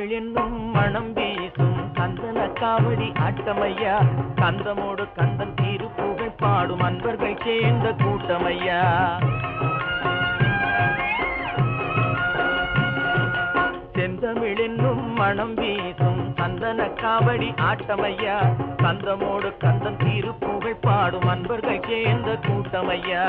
செந்தமிழ் என்னும் மனம் வீசும் கந்தன காவடி ஆட்டமையா கந்தமோடு கந்தன் திருப்புகழ் பாடும் அன்பர்கள் சேர்ந்த கூட்டமையா செந்தமிழ் என்னும் மனம் வீசும் கந்தன காவடி ஆட்டமையா கந்தமோடு கந்தன் திருப்புகழ் பாடும் அன்பர்கள் சேர்ந்த கூட்டமையா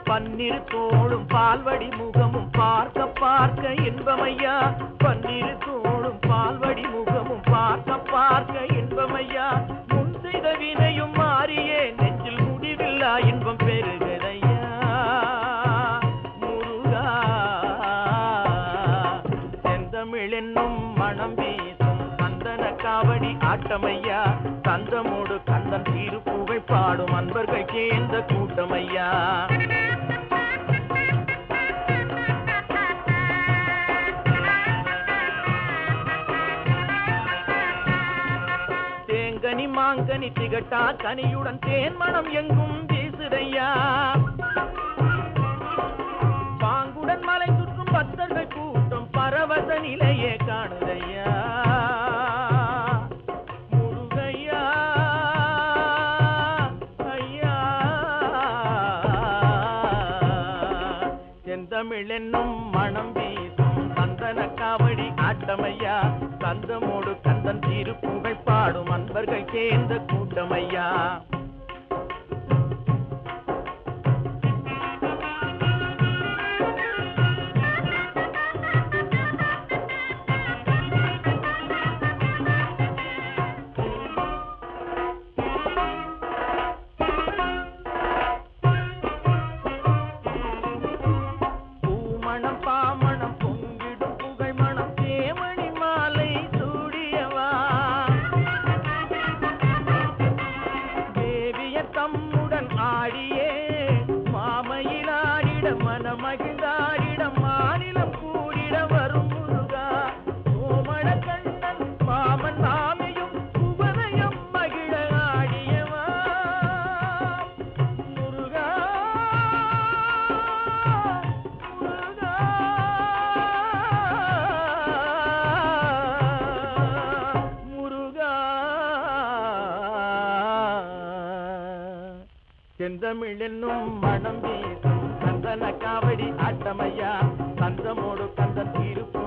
பன்னிரு தோளும் பால்வடி முகமும் பார்க்க பார்க்க இன்பமையா பன்னிரு தோளும் பால்வடி முகமும் பார்க்க பார்க்க இன்பமையா முன் செய்த வினையும் மாறியே நெஞ்சில் முடிவில்லா இன்பம் பெறுகிறையா முருகா செந்தமிழ் என்னும் மனம் வீசும் கந்தன காவடி ஆட்டமையா கந்தமோடு கந்தன் திருப்புகழ் பாடும் அன்பர்கள் சேர்ந்த கூட்டமையா தேங்கனி மாங்கனி திகட்டா கனியுடன் தேன் மனம் எங்கும் வீசுதையா பாங்குடன் மலை சுற்றும் பக்தர்கள் கூட்டம் பரவச நிலையே காணுதையா முருகையா ஐயா செந்தமிழ் என்னும் மனம் வீசும் கந்தன காவடி ஆட்டமையா கந்தமோடு கந்தன் திருப்புகழ் பாடும் அன்பர்கள் சேர்ந்த கூட்டமையா பூமணம் பாமணம் பொங்கிடும் புகழ் மணம் தேமணி மாலை சூடியவா தேவிய தம்முடன் ஆடியே மாமையிலாடிட மனமகிழ்ந்தாடிட மாநிலம் கூடிட வரும் முருகா கோமண கண்ணன் மாமன் மாமியும் குவரையம் மகிழ ஆடியவா முருகா முருகா முருகா செந்தமிழ் என்னும் மனம் வீசும் கந்தன காவடி ஆட்டமையா கந்தமோடு கந்தன் திருப்பு